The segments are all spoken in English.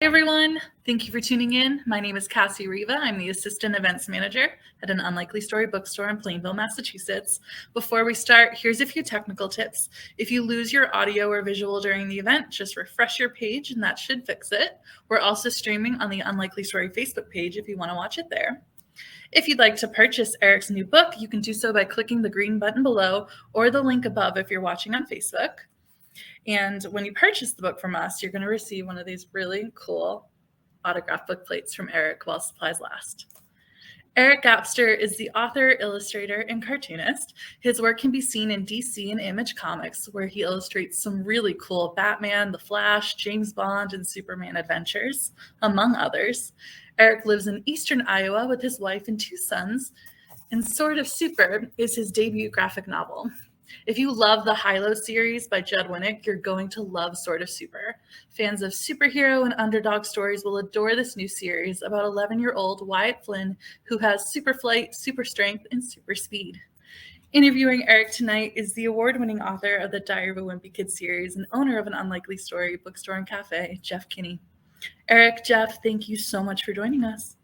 everyone. Thank you for tuning in. My name is Cassie Riva. I'm the Assistant Events Manager at an Unlikely Story bookstore in Plainville, Massachusetts. Before we start, here's a few technical tips. If you lose your audio or visual during the event, just refresh your page and that should fix it. We're also streaming on the Unlikely Story Facebook page if you want to watch it there. If you'd like to purchase Eric's new book, you can do so by clicking the green button below or the link above if you're watching on Facebook. And when you purchase the book from us, you're going to receive one of these really cool autographed book plates from Eric while supplies last. Eric Gapstur is the author, illustrator, and cartoonist. His work can be seen in DC and Image Comics, where he illustrates some really cool Batman, The Flash, James Bond, and Superman adventures, among others. Eric lives in eastern Iowa with his wife and 2 sons, and Sort of Super is his debut graphic novel. If you love the HILO series by Judd Winick, you're going to love Sort of Super. Fans of superhero and underdog stories will adore this new series about 11-year-old Wyatt Flynn, who has super flight, super strength, and super speed. Interviewing Eric tonight is the award-winning author of the Diary of a Wimpy Kid series and owner of an Unlikely Story bookstore and cafe, Jeff Kinney. Eric, Jeff, thank you so much for joining us.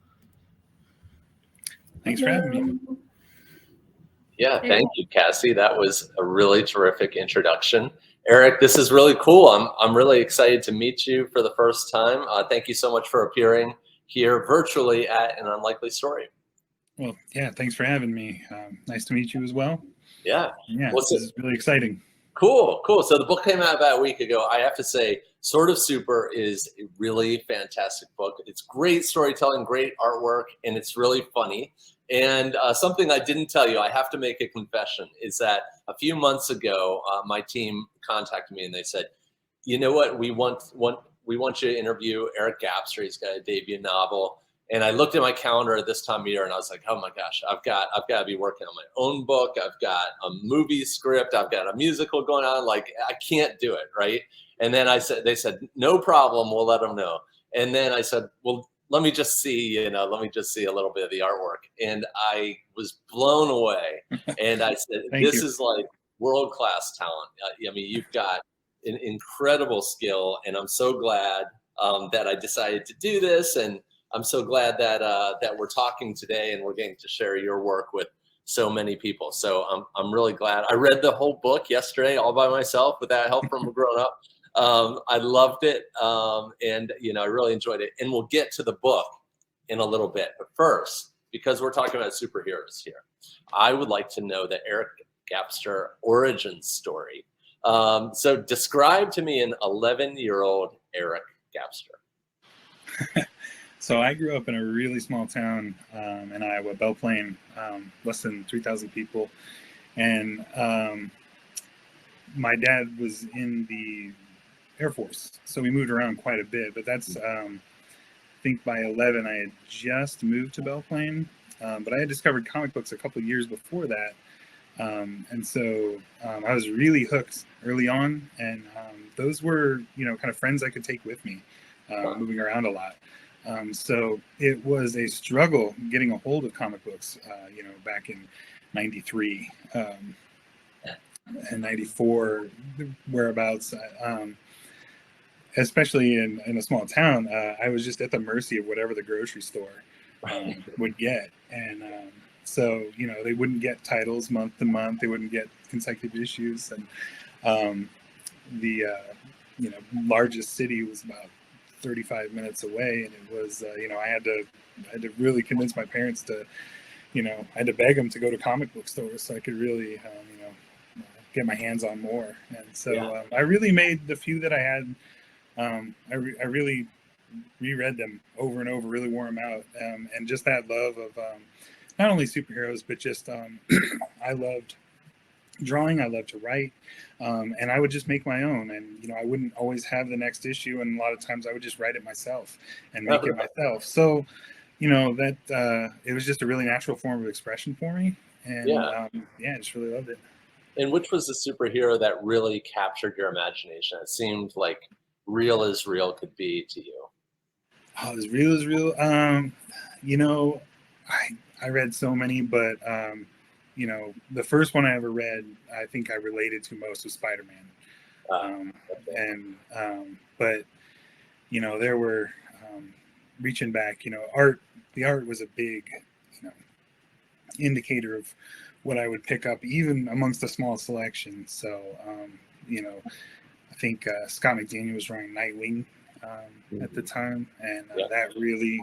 Thanks for having me. Yeah, thank you, Cassie. That was a really terrific introduction. Eric, this is really cool. I'm really excited to meet you for the first time. Thank you so much for appearing here virtually at An Unlikely Story. Well, yeah, thanks for having me. Nice to meet you as well. Yeah. This is really exciting. Cool. So the book came out about a week ago. I have to say, Sort of Super is a really fantastic book. It's great storytelling, great artwork, and it's really funny. And something I didn't tell you, I have to make a confession, is that a few months ago, my team contacted me and they said, you know what, we want you to interview Eric Gapstur. He's got a debut novel. And I looked at my calendar at this time of year and I was like, oh my gosh, I've got to be working on my own book. I've got a movie script. I've got a musical going on. Like, I can't do it, right? And then they said, no problem, we'll let them know. And then I said, well, let me just see a little bit of the artwork. And I was blown away. And I said, this is like world-class talent. I mean, you've got an incredible skill, and I'm so glad that I decided to do this. And I'm so glad that we're talking today and we're getting to share your work with so many people. So I'm really glad. I read the whole book yesterday all by myself without help from a grown-up. I loved it, and I really enjoyed it. And we'll get to the book in a little bit. But first, because we're talking about superheroes here, I would like to know the Eric Gapstur origin story. So describe to me an 11-year-old Eric Gapstur. So I grew up in a really small town in Iowa, Belle Plaine, less than 3,000 people. And my dad was in the Air Force, so we moved around quite a bit. But that's, I think by 11, I had just moved to Belle Plaine. But I had discovered comic books a couple of years before that. And so I was really hooked early on. And those were, kind of friends I could take with me, moving around a lot. So it was a struggle getting a hold of comic books, back in 93 and 94, whereabouts. Especially in a small town, I was just at the mercy of whatever the grocery store would get. And so, they wouldn't get titles month to month. They wouldn't get consecutive issues. And the largest city was about 35 minutes away. And it was, I had to really convince my parents to, I had to beg them to go to comic book stores so I could really, get my hands on more. And so I really made the few that I had. I really reread them over and over, really wore them out. And just that love of not only superheroes, but just I loved drawing. I loved to write. And I would just make my own. And, I wouldn't always have the next issue. And a lot of times I would just write it myself and make it myself. So, that it was just a really natural form of expression for me. And I just really loved it. And which was the superhero that really captured your imagination? It seemed like real as real could be to you. Oh, as real as real. I read so many, but the first one I ever read, I think I related to most was Spider-Man. But there were reaching back, the art was a big, indicator of what I would pick up, even amongst a small selection. So, I think Scott McDaniel was drawing Nightwing at the time, and that really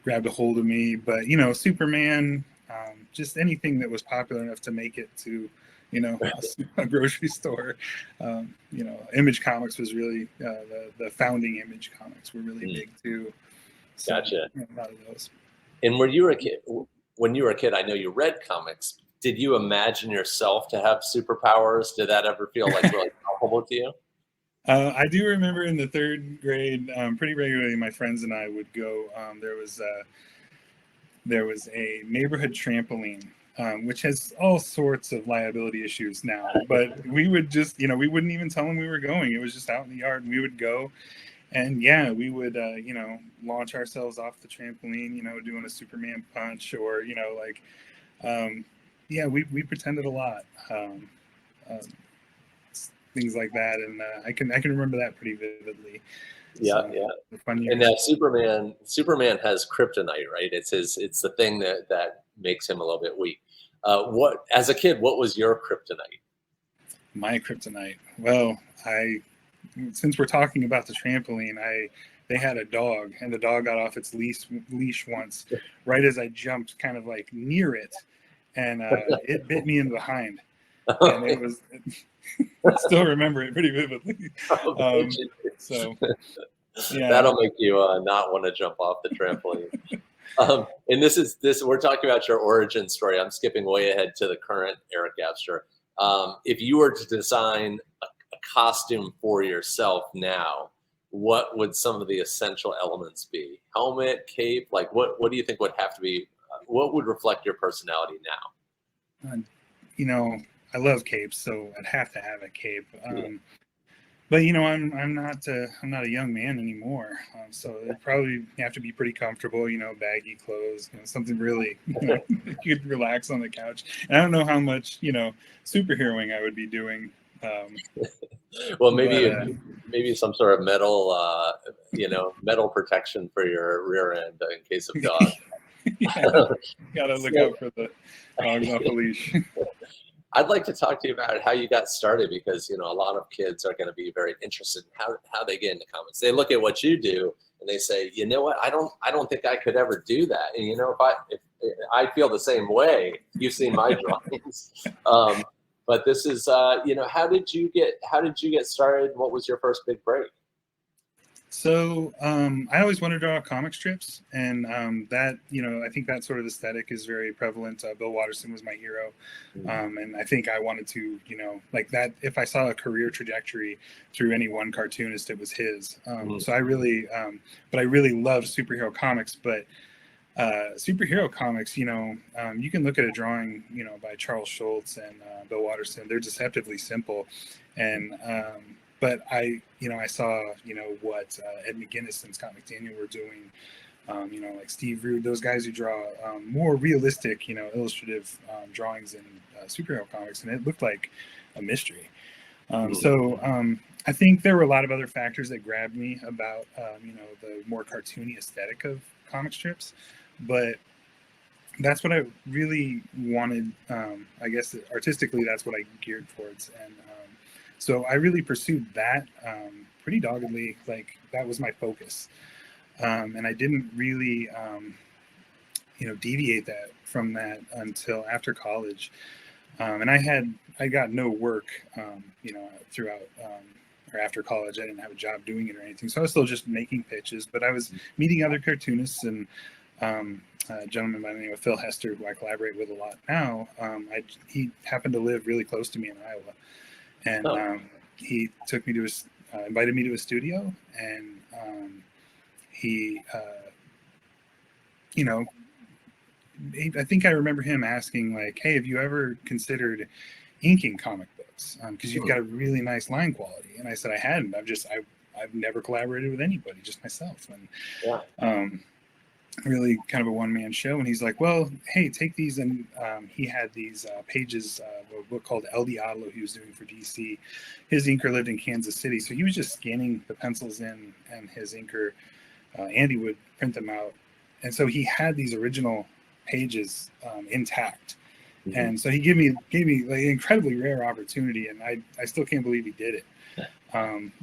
grabbed a hold of me. But Superman, just anything that was popular enough to make it to a grocery store. Image Comics was really the founding Image Comics were really big too. So, gotcha. A lot of those. And when you were a kid, I know you read comics. Did you imagine yourself to have superpowers? Did that ever feel like really palpable to you? I do remember in the third grade, pretty regularly, my friends and I would go. There was a neighborhood trampoline, which has all sorts of liability issues now. But we would just, we wouldn't even tell them we were going. It was just out in the yard, and we would go. And we would, launch ourselves off the trampoline, doing a Superman punch, or, we pretended a lot, things like that. And I can remember that pretty vividly. Yeah. And now Superman has kryptonite, right? It's the thing that makes him a little bit weak. As a kid, what was your kryptonite? My kryptonite. Well, since we're talking about the trampoline, they had a dog, and the dog got off its leash once, right as I jumped kind of like near it, and it bit me in the behind. And it was, I still remember it pretty vividly. So yeah. That'll make you not want to jump off the trampoline. And we're talking about your origin story. I'm skipping way ahead to the current Eric Gapstur. If you were to design a costume for yourself now, what would some of the essential elements be? Helmet, cape, like what do you think would have to be, what would reflect your personality now? I love capes, so I'd have to have a cape. But I'm not a young man anymore, so it'd probably have to be pretty comfortable. Baggy clothes, something really you could relax on the couch. And I don't know how much superheroing I would be doing. Well, maybe some sort of metal protection for your rear end in case of dog. Gotta look out for the dogs off the leash. I'd like to talk to you about how you got started, because a lot of kids are going to be very interested in how they get into comics. They look at what you do and they say, you know what, I don't think I could ever do that. And if I feel the same way. You've seen my drawings, but this is how did you get started? What was your first big break? So I always wanted to draw comic strips, and that I think that sort of aesthetic is very prevalent. Bill Watterson was my hero, and I think I wanted to like that. If I saw a career trajectory through any one cartoonist, it was his. So I really love superhero comics, but superhero comics, you can look at a drawing by Charles Schultz and Bill Watterson. They're deceptively simple, and but I saw, what Ed McGuinness and Scott McDaniel were doing, like Steve Rude, those guys who draw more realistic, illustrative drawings in superhero comics, and it looked like a mystery. So I think there were a lot of other factors that grabbed me about, the more cartoony aesthetic of comic strips, but that's what I really wanted. I guess artistically, that's what I geared towards, and so I really pursued that pretty doggedly. Like that was my focus, and I didn't really, deviate from that until after college. And I got no work, throughout or after college. I didn't have a job doing it or anything, so I was still just making pitches. But I was meeting other cartoonists, and a gentleman by the name of Phil Hester, who I collaborate with a lot now. He happened to live really close to me in Iowa. And he took me to invited me to his studio, and he, I think I remember him asking, like, "Hey, have you ever considered inking comic books? Because you've got a really nice line quality." And I said I hadn't. I've never collaborated with anybody, just myself. And really kind of a one-man show. And he's like, well, hey, take these. And he had these pages of a book called El Diablo he was doing for DC. His inker lived in Kansas City, so he was just scanning the pencils in, and his inker Andy would print them out. And so he had these original pages intact. Mm-hmm. And so he gave me like an incredibly rare opportunity, and I still can't believe he did it.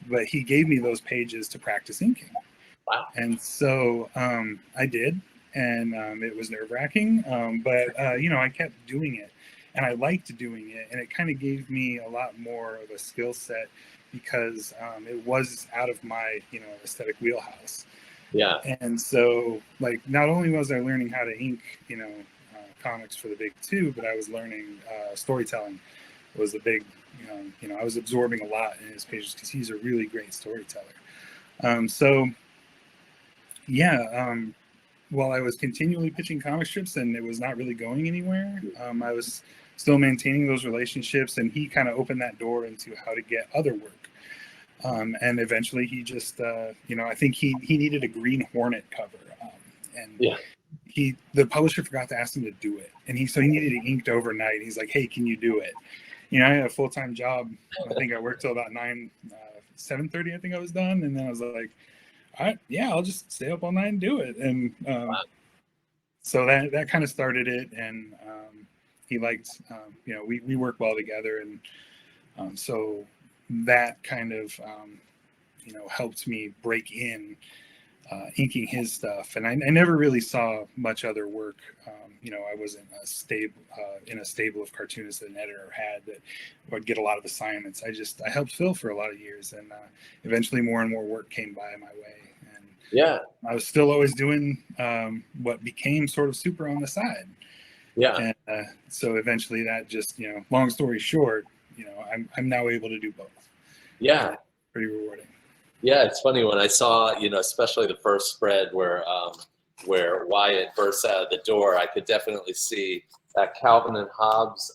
But he gave me those pages to practice inking. Wow. And so I did, and it was nerve-wracking, but I kept doing it, and I liked doing it, and it kind of gave me a lot more of a skill set because it was out of my aesthetic wheelhouse. Yeah. And so, like, not only was I learning how to ink, comics for the big two, but I was learning storytelling was the big, I was absorbing a lot in his pages because he's a really great storyteller. While I was continually pitching comic strips and it was not really going anywhere, I was still maintaining those relationships, and he kind of opened that door into how to get other work. And eventually he just, I think he needed a Green Hornet cover. The publisher forgot to ask him to do it. And he needed it inked overnight. He's like, hey, can you do it? I had a full-time job. I think I worked till about 7:30, I think I was done. And then I was like, all right, yeah, I'll just stay up all night and do it. And so that kind of started it. And he liked, we work well together. And so that kind of, helped me break in inking his stuff. And I never really saw much other work. I wasn't in a stable of cartoonists that an editor had that would get a lot of assignments. I helped fill for a lot of years, and eventually more and more work came by my way. And yeah, I was still always doing what became sort of super on the side. Yeah. And so eventually that just, long story short, I'm now able to do both. Yeah. Pretty rewarding. Yeah, it's funny when I saw, especially the first spread where Wyatt bursts out of the door, I could definitely see that Calvin and Hobbes,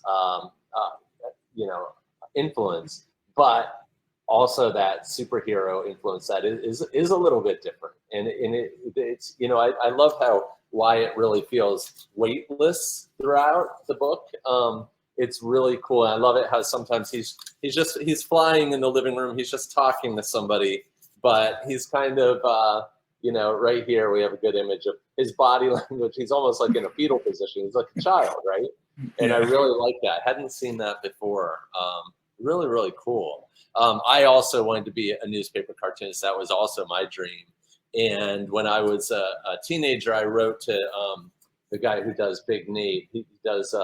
influence, but also that superhero influence that is a little bit different. And it's, I love how Wyatt really feels weightless throughout the book. It's really cool. And I love it how sometimes he's flying in the living room. He's just talking to somebody, but he's kind of, right here we have a good image of his body language. He's almost like in a fetal position. He's like a child, right? And I really like that. Hadn't seen that before. Really, really cool. I also wanted to be a newspaper cartoonist. That was also my dream. And when I was a teenager, I wrote to the guy who does Big Nate. He does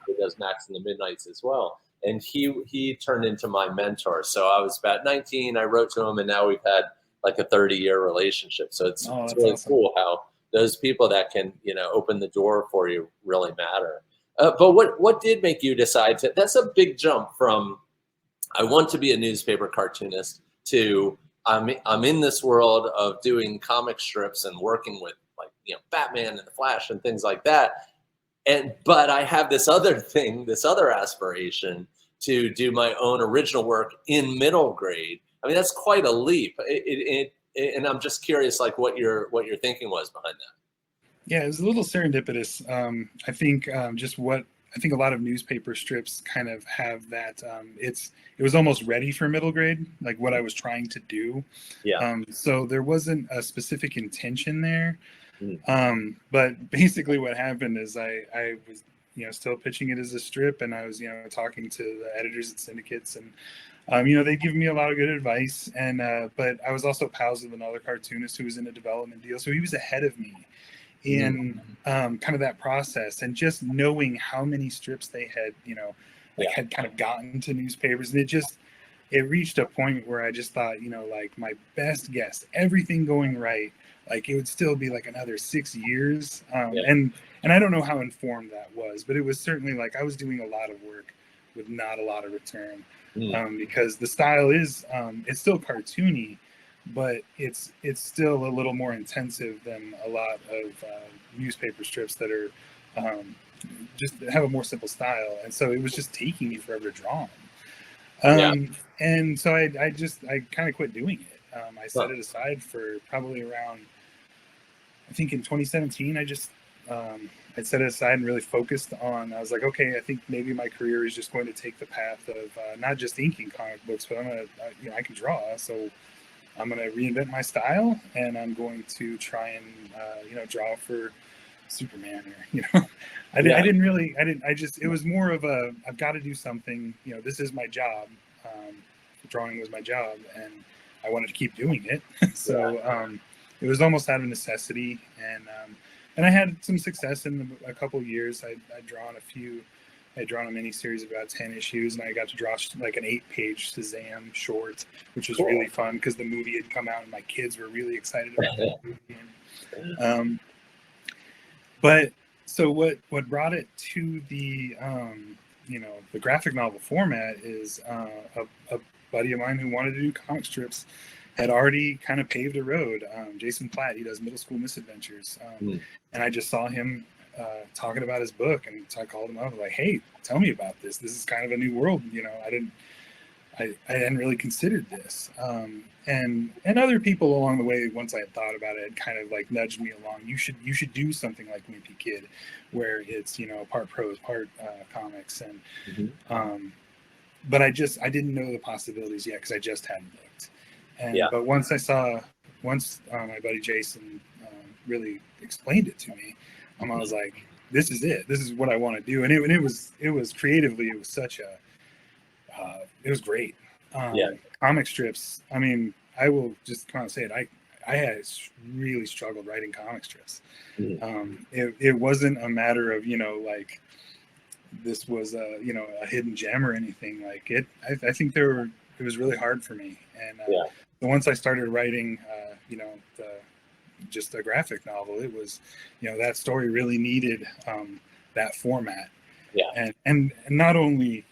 he does Max in the Midnights as well. And he turned into my mentor. So I was about 19. I wrote to him, and now we've had like a 30-year relationship. So it's really awesome. Cool how those people that can open the door for you really matter. But what did make you decide to? That's a big jump from I want to be a newspaper cartoonist to I'm in this world of doing comic strips and working with Batman and the Flash and things like that. But I have this other aspiration to do my own original work in middle grade. I mean, that's quite a leap. And I'm just curious, like what your thinking was behind that. Yeah, it was a little serendipitous. I think I think a lot of newspaper strips kind of have that. It was almost ready for middle grade, like what I was trying to do. Yeah. So there wasn't a specific intention there. But basically what happened is I was, still pitching it as a strip, and I was, talking to the editors at syndicates, and, they give me a lot of good advice. And, but I was also pals with another cartoonist who was in a development deal. So he was ahead of me in kind of that process, and just knowing how many strips they had, had kind of gotten to newspapers. And it reached a point where I just thought, like my best guess, everything going right, like it would still be like another 6 years. And I don't know how informed that was, but it was certainly like I was doing a lot of work with not a lot of return, because the style is, it's still cartoony, but it's still a little more intensive than a lot of newspaper strips that are just have a more simple style. And so it was just taking me forever to draw them. And so I kind of quit doing it. I set it aside for probably around, I think in 2017, I set it aside and really focused on, I was like, okay, I think maybe my career is just going to take the path of not just inking comic books, but I can draw. So I'm going to reinvent my style, and I'm going to try and draw for Superman, or I just, it was more of a, I've got to do something, this is my job. Drawing was my job, and I wanted to keep doing it. So it was almost out of necessity, and I had some success in a couple years. I'd drawn a mini series of about 10 issues, and I got to draw like an 8-page Shazam short, which was really fun because the movie had come out and my kids were really excited about that movie. But so what brought it to the the graphic novel format is a buddy of mine who wanted to do comic strips had already kind of paved a road. Jason Platt, he does Middle School Misadventures, and I just saw him talking about his book, and so I called him up, like, hey, tell me about this. This is kind of a new world, I hadn't really considered this. And other people along the way, once I had thought about it, kind of like nudged me along. You should do something like Wimpy Kid, where it's part prose, part comics, and but I didn't know the possibilities yet because I just hadn't looked. But once my buddy Jason really explained it to me, I was like, this is it. This is what I want to do. And it was creatively, it was such a it was great. Comic strips, I mean, I will just kind of say it, I had really struggled writing comic strips. It wasn't a matter of like this was a hidden gem or anything like it. I think it was really hard for me, and once I started writing just a graphic novel, it was that story really needed that format, and not only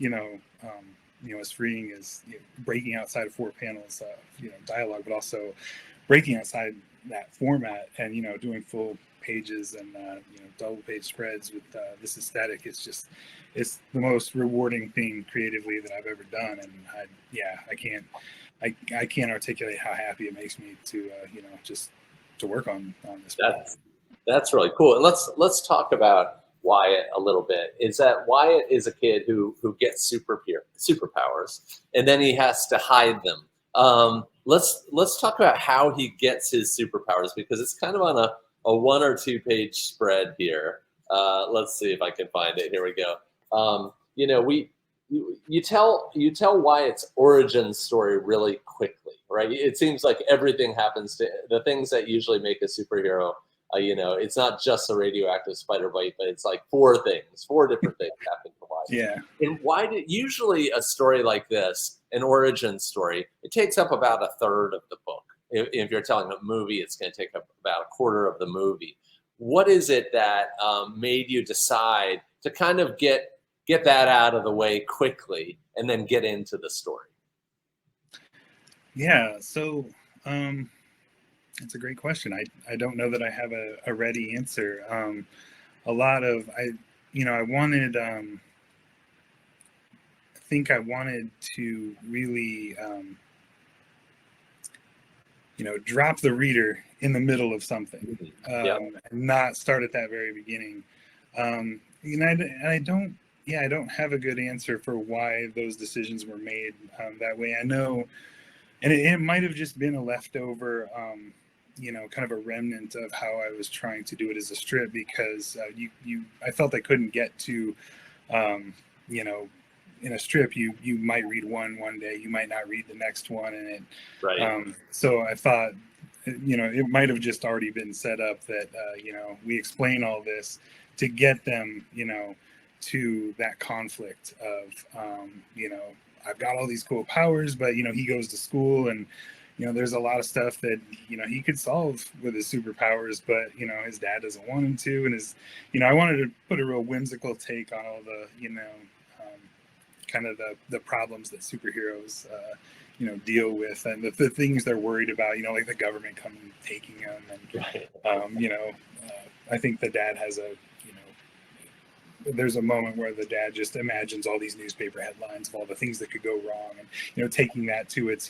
as freeing as breaking outside of 4 panels dialogue, but also breaking outside that format and doing full pages and double page spreads with this aesthetic. It's the most rewarding thing creatively that I've ever done, and I can't articulate how happy it makes me to just to work on this. That's really cool. And let's talk about Wyatt a little bit. Is that Wyatt is a kid who gets superpowers, and then he has to hide them. Let's talk about how he gets his superpowers, because it's kind of on a 1 or 2 page spread here. Let's see if I can find it. Here we go. You tell Wyatt's origin story really quickly, right? It seems like everything happens to the things that usually make a superhero. It's not just a radioactive spider bite, but it's like 4 different things happen to Wyatt. Yeah. And why did usually a story like this, an origin story, it takes up about 1/3 of the book. If you're telling a movie, it's going to take up about 1/4 of the movie. What is it that made you decide to kind of get that out of the way quickly and then get into the story? Yeah, so it's a great question. I don't know that I have a ready answer. I wanted I think I wanted to really drop the reader in the middle of something, and not start at that very beginning. I don't have a good answer for why those decisions were made that way. I know, and it might have just been a leftover, kind of a remnant of how I was trying to do it as a strip, because I felt I couldn't get to, in a strip, you might read one day, you might not read the next one, and so I thought, it might have just already been set up that, we explain all this to get them, to that conflict of, I've got all these cool powers, but, he goes to school, and, there's a lot of stuff that, he could solve with his superpowers, but, his dad doesn't want him to. And I wanted to put a real whimsical take on all the, kind of the problems that superheroes, deal with, and the things they're worried about, like the government coming and taking them. And, I think the dad has there's a moment where the dad just imagines all these newspaper headlines of all the things that could go wrong, and, taking that to its,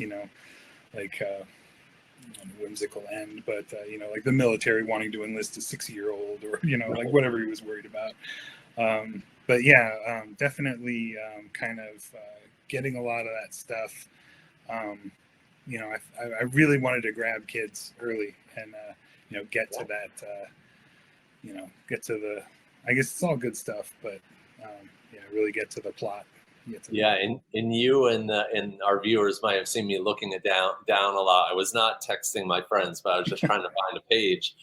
whimsical end, but, like the military wanting to enlist a 60-year-old, or, like whatever he was worried about. But yeah, definitely kind of getting a lot of that stuff you know, I really wanted to grab kids early and, you know, get to that, you know, get to the, I guess it's all good stuff, but, yeah, really get to the plot. Yeah, and you and our viewers might have seen me looking it down a lot. I was not texting my friends, but I was just trying to find a page.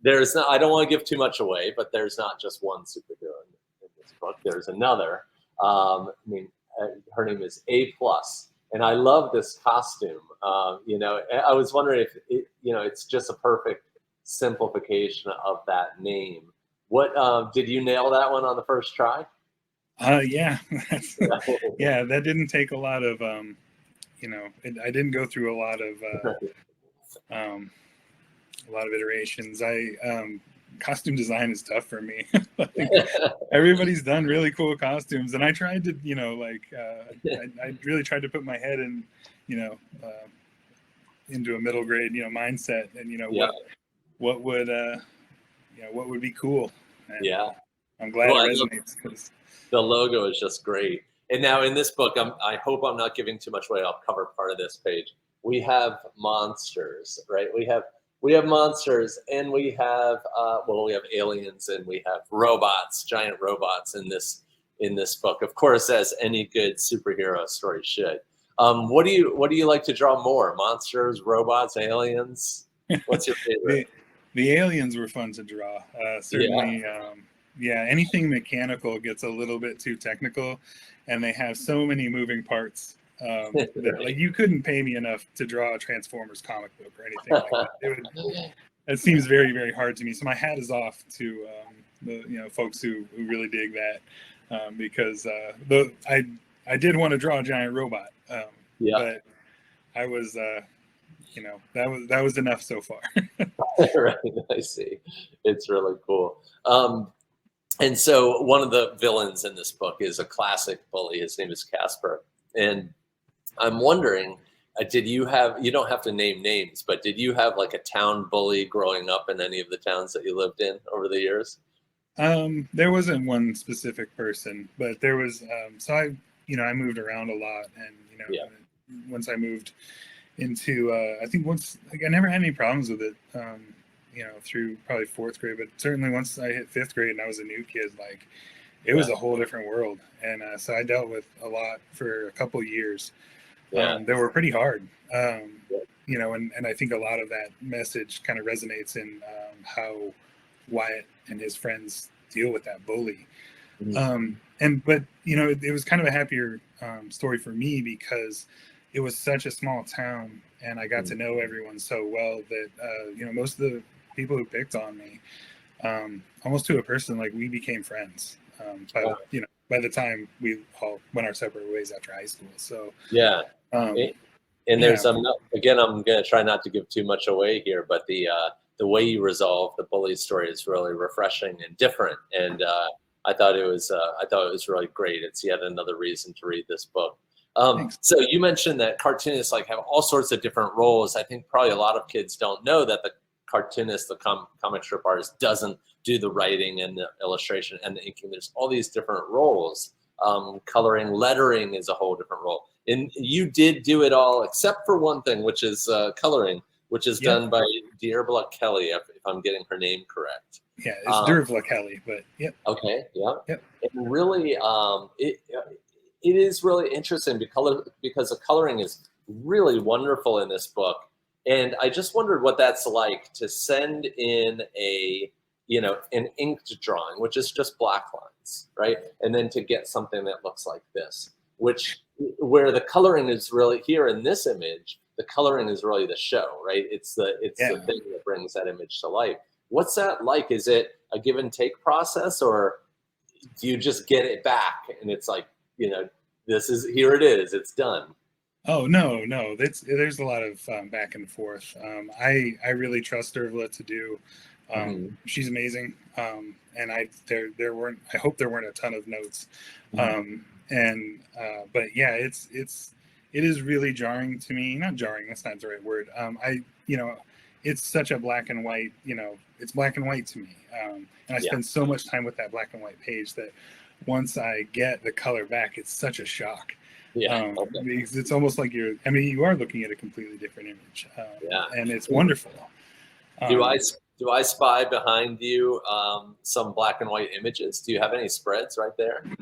There's not, I don't want to give too much away, but there's not just one superhero in this book. There's another. I mean, her name is A+, and I love this costume. You know, I was wondering if you know, it's just a perfect simplification of that name. What did you nail that one on the first try? Yeah, yeah, that didn't take a lot of, you know, I didn't go through a lot of iterations. Costume design is tough for me. Like, everybody's done really cool costumes, and I tried to, you know, like, I really tried to put my head in, you know, into a middle grade, you know, mindset, and, you know, what would, you know, what would be cool. And, I'm glad it resonates, because the logo is just great. And now in this book, I hope I'm not giving too much away. I'll cover part of this page. We have monsters, right? We have monsters, and we have well, we have aliens, and we have robots, giant robots in this book. Of course, as any good superhero story should. What do you like to draw more? Monsters, robots, aliens? What's your favorite? The aliens were fun to draw. Certainly. Yeah, anything mechanical gets a little bit too technical, and they have so many moving parts. That, like, you couldn't pay me enough to draw a Transformers comic book or anything like that. It seems very, very hard to me. So my hat is off to the, you know, folks who really dig that, because I did want to draw a giant robot, but I was, you know, that was enough so far. Right, I see. It's really cool. And so one of the villains in this book is a classic bully. His name is Casper. And I'm wondering, you don't have to name names, but did you have like a town bully growing up in any of the towns that you lived in over the years? There wasn't one specific person, but there was, so I moved around a lot, and, you know, once I moved into, I think I never had any problems with it, you know, through probably fourth grade, but certainly once I hit fifth grade and I was a new kid, like, it was a whole different world. And so I dealt with a lot for a couple years. They were pretty hard, you know, and I think a lot of that message kind of resonates in how Wyatt and his friends deal with that bully. But, you know, it was kind of a happier story for me, because it was such a small town, and I got to know everyone so well that, you know, most of the people who picked on me, almost to a person, like, we became friends. You know, by the time we all went our separate ways after high school. So and there's again, I'm going to try not to give too much away here, but the way you resolve the bully story is really refreshing and different. And I thought it was really great. It's yet another reason to read this book. So you mentioned that cartoonists like have all sorts of different roles. I think probably a lot of kids don't know that the cartoonist, the comic strip artist, doesn't do the writing and the illustration and the inking. There's all these different roles. Coloring, lettering is a whole different role. And you did do it all except for one thing, which is coloring, which is done by Dearbla Kelly, if I'm getting her name correct. Yeah, it's Dearbla Kelly, but Okay, Yep. And really, it is really interesting because the coloring is really wonderful in this book. And I just wondered what that's like to send in an inked drawing, which is just black lines, right? And then to get something that looks like this, where the coloring is really here in this image, the coloring is really the show, right? It's the thing that brings that image to life. What's that like? Is it a give and take process, or do you just get it back and it's like, here it is, it's done? Oh, no. There's a lot of back and forth. I really trust Dearbla to do. She's amazing. And I hope there weren't a ton of notes. But yeah, it is really jarring to me. Not jarring, that's not the right word. It's such a black and white, it's black and white to me. And I spend so much time with that black and white page that once I get the color back, it's such a shock. Yeah. Because it's almost like you are looking at a completely different image. And it's wonderful. Do I spy behind you some black and white images? Do you have any spreads right there? Yeah,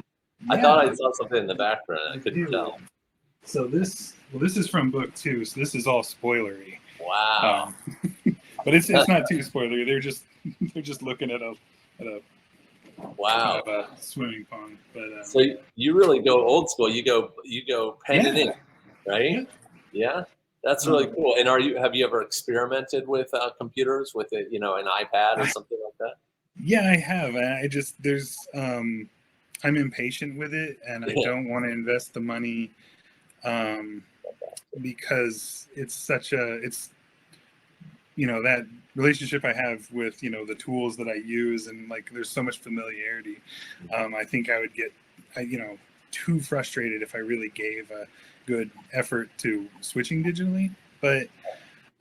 I thought I saw something in the background. I couldn't tell. So this is from book 2, so this is all spoilery. Wow. But it's not too spoilery. They're just looking at a wow. kind of a swimming pond. But so you really go old school. You go pen and ink, right? Yeah. That's really cool. And have you ever experimented with computers with an iPad or something like that? Yeah, I have. I'm impatient with it, and I don't want to invest the money because it's that relationship I have with the tools that I use, and like there's so much familiarity. I think I would get too frustrated if I really gave a good effort to switching digitally. But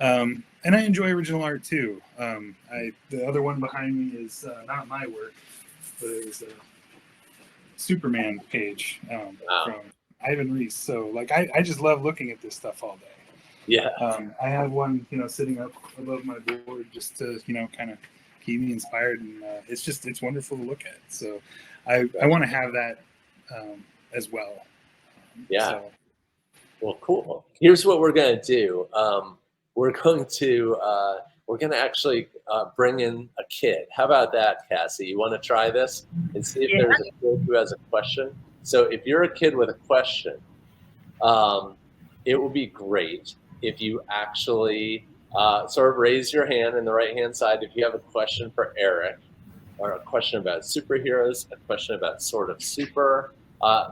and I enjoy original art too. The other one behind me is not my work, but it was a Superman page from Ivan Reis. So like I just love looking at this stuff all day. Yeah. I have one sitting up above my board just to kind of keep me inspired, and it's wonderful to look at. So I want to have that as well. Yeah. Well, cool. Here's what we're gonna do. We're going to actually bring in a kid. How about that, Cassie? You want to try this and see if there's a kid who has a question? So if you're a kid with a question, it would be great if you actually sort of raise your hand in the right-hand side if you have a question for Eric, or a question about superheroes, a question about sort of super,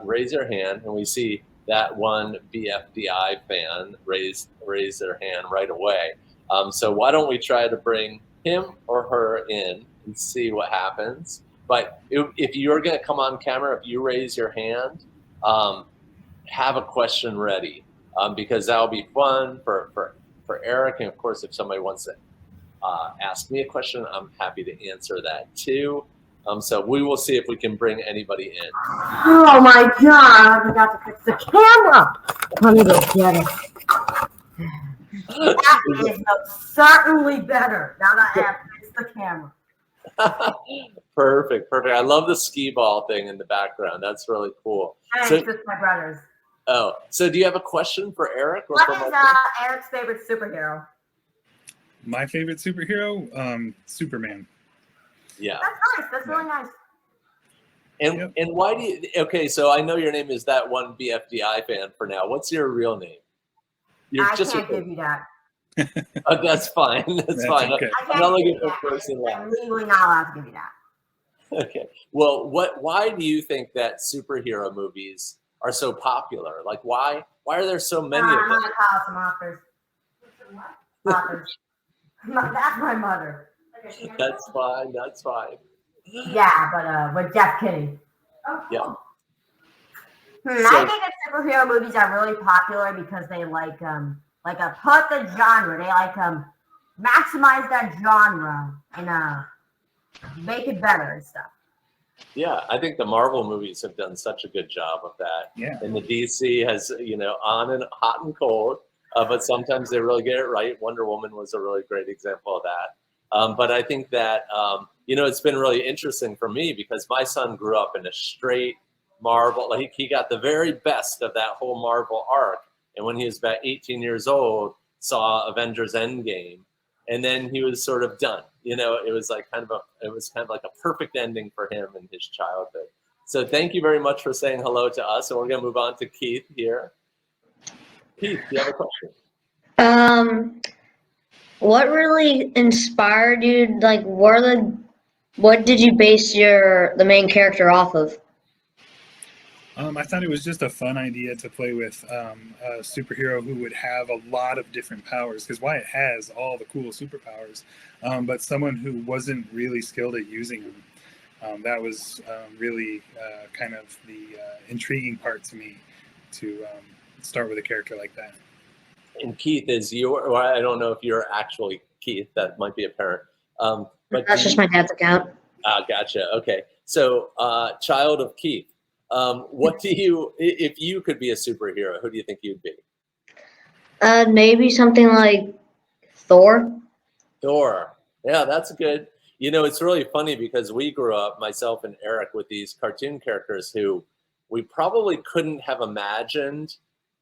raise your hand, and we see that one BFDI fan raise their hand right away. So why don't we try to bring him or her in and see what happens. But if you're going to come on camera, if you raise your hand, have a question ready, because that'll be fun for Eric. And of course, if somebody wants to ask me a question, I'm happy to answer that too. So we will see if we can bring anybody in. Oh my God, I forgot to fix the camera. Let me go get it. That is certainly better now that I have fixed the camera. Perfect. I love the skee ball thing in the background. That's really cool. And it's just my brothers. Oh, so do you have a question for Eric? Or what is Eric's favorite superhero? My favorite superhero? Superman. Yeah. That's nice. That's really nice. And why do you? Okay, so I know your name is that one BFDI fan for now. What's your real name? I can't give you that. Oh, that's fine. That's fine. Okay. I'm not looking for person left. I'm legally not allowed to give you that. Okay. Well, why do you think that superhero movies are so popular? Like, why are there so many of them? I'm gonna call some authors. Authors. That's my mother. That's fine. That's fine. Yeah, but with Jeff Kinney. Yeah. I think that superhero movies are really popular because they put the genre. They maximize that genre and make it better and stuff. Yeah, I think the Marvel movies have done such a good job of that. Yeah. And the DC has, on and hot and cold, but sometimes they really get it right. Wonder Woman was a really great example of that. But I think that, it's been really interesting for me because my son grew up in a straight Marvel. Like he got the very best of that whole Marvel arc. And when he was about 18 years old, saw Avengers Endgame. And then he was sort of done. It was kind of like a perfect ending for him in his childhood. So thank you very much for saying hello to us. And we're going to move on to Keith here. Keith, do you have a question? What really inspired you? Like, what did you base the main character off of? I thought it was just a fun idea to play with a superhero who would have a lot of different powers, because Wyatt has all the cool superpowers, but someone who wasn't really skilled at using them. That was really kind of the intriguing part to me, to start with a character like that. And Keith is or I don't know if you're actually Keith, that might be a parent. But That's just my dad's account. Gotcha. Okay. So child of Keith. What do you, if you could be a superhero, who do you think you'd be? Maybe something like Thor. Thor. Yeah, that's good. You know, it's really funny because we grew up, myself and Eric, with these cartoon characters who we probably couldn't have imagined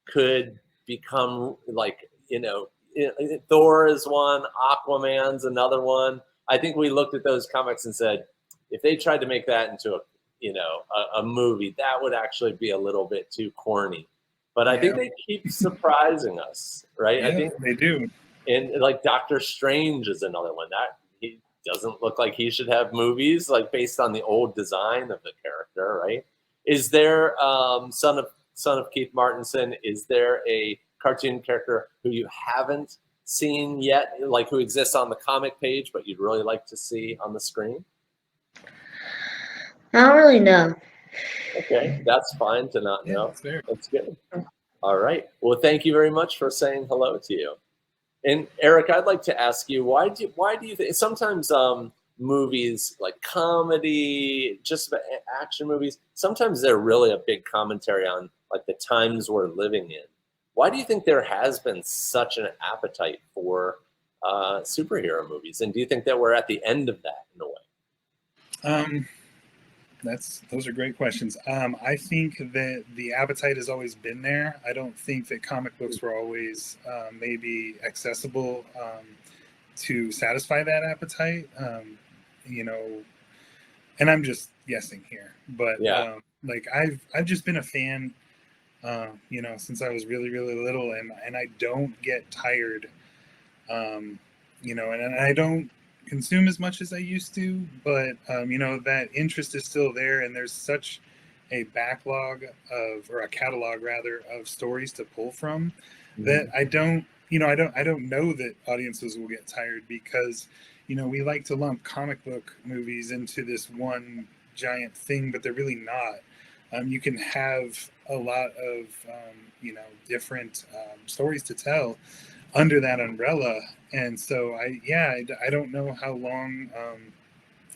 could become like, you know, Thor is one, Aquaman's another one. I think we looked at those comics and said, if they tried to make that into a, you know, a movie, that would actually be a little bit too corny. But I think they keep surprising us, right? Yeah, I think they do. And like Doctor Strange is another one that he doesn't look like he should have movies like based on the old design of the character, right? Is there son of Keith Martinson? Is there a cartoon character who you haven't seen yet, like who exists on the comic page, but you'd really like to see on the screen? I don't really know. Okay, that's fine to not know. That's fair. That's good. All right. Well, thank you very much for saying hello to you. And Eric, I'd like to ask you, why do you think sometimes movies like comedy, just about action movies, sometimes they're really a big commentary on like the times we're living in. Why do you think there has been such an appetite for superhero movies? And do you think that we're at the end of that in a way? Those are great questions. I think that the appetite has always been there. I don't think that comic books were always maybe accessible to satisfy that appetite. You know, and I'm just guessing here, but like I've just been a fan, you know, since I was really little, and I don't get tired, you know, and I don't consume as much as I used to, but you know, that interest is still there, and there's such a backlog or a catalog rather of stories to pull from that I don't know that audiences will get tired, because you know, we like to lump comic book movies into this one giant thing, but they're really not. You can have a lot of you know, different stories to tell under that umbrella. And so I don't know how long,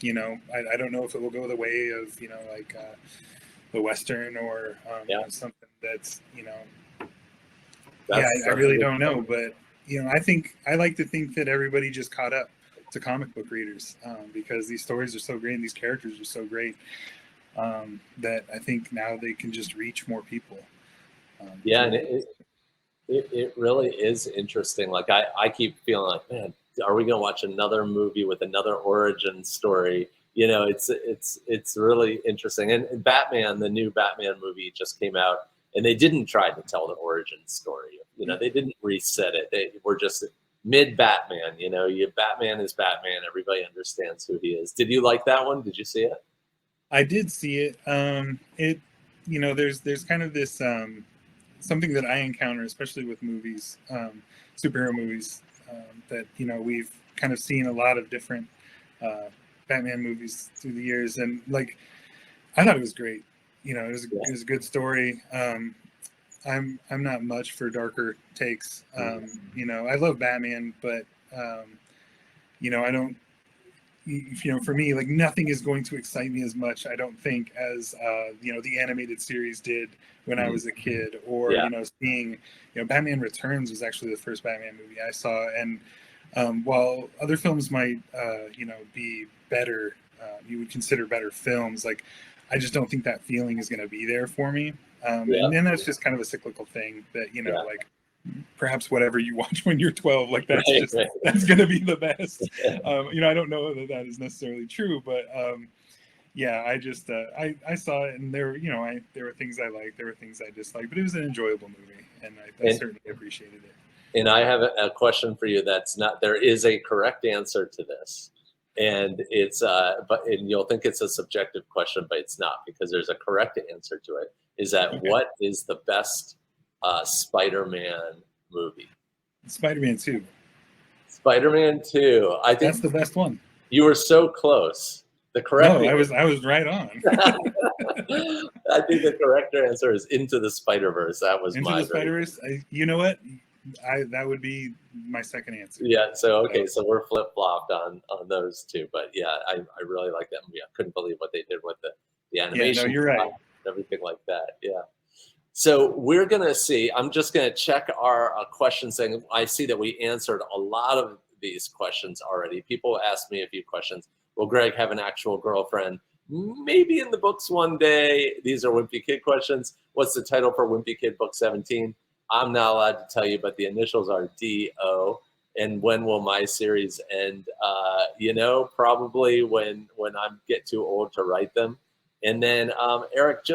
you know, I don't know if it will go the way of, you know, like the Western or something that's, you know, I really don't know. But, you know, I like to think that everybody just caught up to comic book readers because these stories are so great and these characters are so great that I think now they can just reach more people. And it really is interesting. Like I keep feeling like, man, are we gonna watch another movie with another origin story? You know, it's really interesting. And Batman, the new Batman movie just came out, and they didn't try to tell the origin story. You know, they didn't reset it. They were just mid Batman. You know, Batman is Batman. Everybody understands who he is. Did you like that one? Did you see it? I did see it. It, you know, there's kind of this something that I encounter, especially with movies, superhero movies, that, you know, we've kind of seen a lot of different Batman movies through the years, and like I thought it was great. You know, it was a good story. I'm not much for darker takes. You know, I love Batman, but you know, I don't. You know, for me, like nothing is going to excite me as much, I don't think, as you know, the animated series did when I was a kid, or you know, seeing, you know, Batman Returns was actually the first Batman movie I saw, and while other films might you know, be better, you would consider better films, like I just don't think that feeling is going to be there for me, and then that's just kind of a cyclical thing that, you know, like perhaps whatever you watch when you're 12, like that's that's going to be the best. You know, I don't know that is necessarily true, but yeah, I just I saw it, and there, you know, there were things I liked, there were things I disliked, but it was an enjoyable movie, and I certainly appreciated it. And I have a question for you. There is a correct answer to this, and it's and you'll think it's a subjective question, but it's not, because there's a correct answer to it. Is that what is the best Spider-Man movie? Spider-Man 2. Spider-Man 2. I think that's the best one. You were so close. The correct. No, I was right on. I think the correct answer is Into the Spider-Verse. That was Into the Spider-Verse. You know what? That would be my second answer. Yeah. So okay. So we're flip-flopped on those two, but yeah, I really like that movie. I couldn't believe what they did with the animation. Yeah, no, you're right. everything like that. Yeah. So we're going to see, I'm just going to check our questions thing. I see that we answered a lot of these questions already. People asked me a few questions. Will Greg have an actual girlfriend? Maybe in the books one day. These are Wimpy Kid questions. What's the title for Wimpy Kid book 17? I'm not allowed to tell you, but the initials are D.O. And when will my series end? You know, probably when I get too old to write them. And then Eric,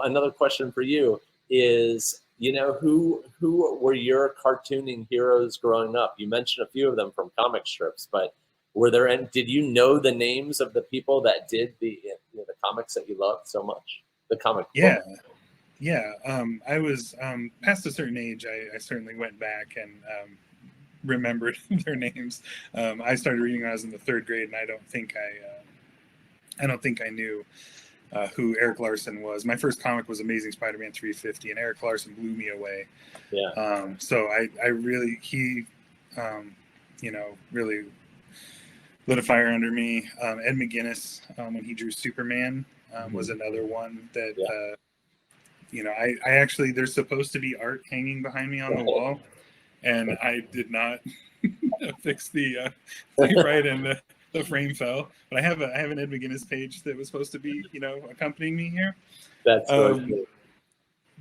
another question for you is, you know, who were your cartooning heroes growing up? You mentioned a few of them from comic strips, but were there any, did you know the names of the people that did the comics that you loved so much? The comic book? Yeah. I was past a certain age. I certainly went back and remembered their names. I started reading when I was in the 3rd grade, and I don't think I knew who Eric Larson was. My first comic was Amazing Spider-Man 350, and Eric Larson blew me away. Yeah. So I really, he, you know, really lit a fire under me. Ed McGuinness, when he drew Superman, was another one that, you know, I actually, there's supposed to be art hanging behind me on the wall, and I did not fix the playwright, and the frame fell. But I have an Ed McGuinness page that was supposed to be, you know, accompanying me here. That's so cool.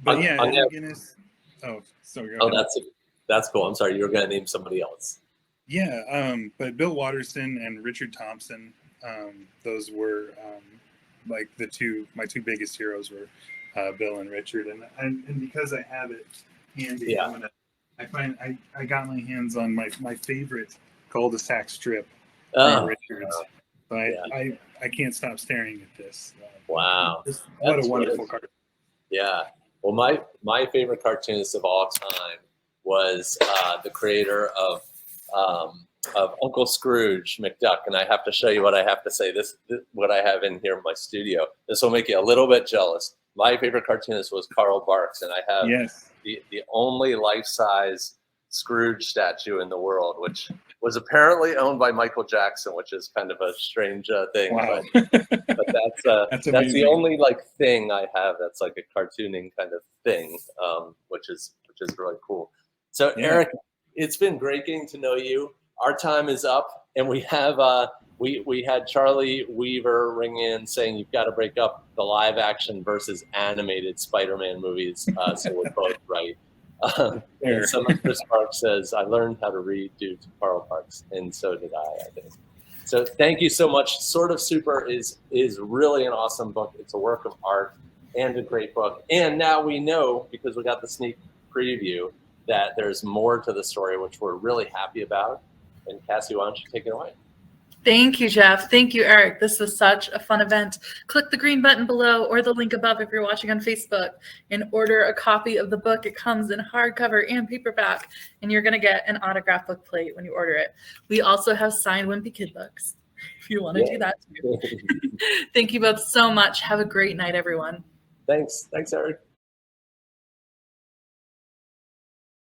But yeah, Ed McGuinness. Oh, sorry. Oh, that's cool. I'm sorry, you were going to name somebody else. Yeah, but Bill Watterson and Richard Thompson, those were like my two biggest heroes were Bill and Richard, and because I have it handy, I got my hands on my favorite cul-de-sac strip from Richards. So I can't stop staring at this. Wow, what a wonderful cartoon! Yeah, well, my favorite cartoonist of all time was the creator of Uncle Scrooge McDuck, and I have to show you what I have to say. This what I have in here in my studio. This will make you a little bit jealous. My favorite cartoonist was Carl Barks, and I have the only life-size Scrooge statue in the world, which was apparently owned by Michael Jackson, which is kind of a strange thing. Wow. But that's the only like thing I have that's like a cartooning kind of thing, which is really cool. So Eric, it's been great getting to know you. Our time is up, and we have we had Charlie Weaver ring in saying you've got to break up the live action versus animated Spider-Man movies, so we're both right. And someone, Chris Parks says, I learned how to read due to Carl Parks, and so did I think. So thank you so much. Sort of Super is really an awesome book. It's a work of art and a great book. And now we know, because we got the sneak preview, that there's more to the story, which we're really happy about. And Cassie, why don't you take it away? Thank you, Jeff. Thank you, Eric. This was such a fun event. Click the green button below or the link above if you're watching on Facebook and order a copy of the book. It comes in hardcover and paperback, and you're going to get an autographed book plate when you order it. We also have signed Wimpy Kid books if you want to do that too. Thank you both so much. Have a great night, everyone. Thanks, Eric.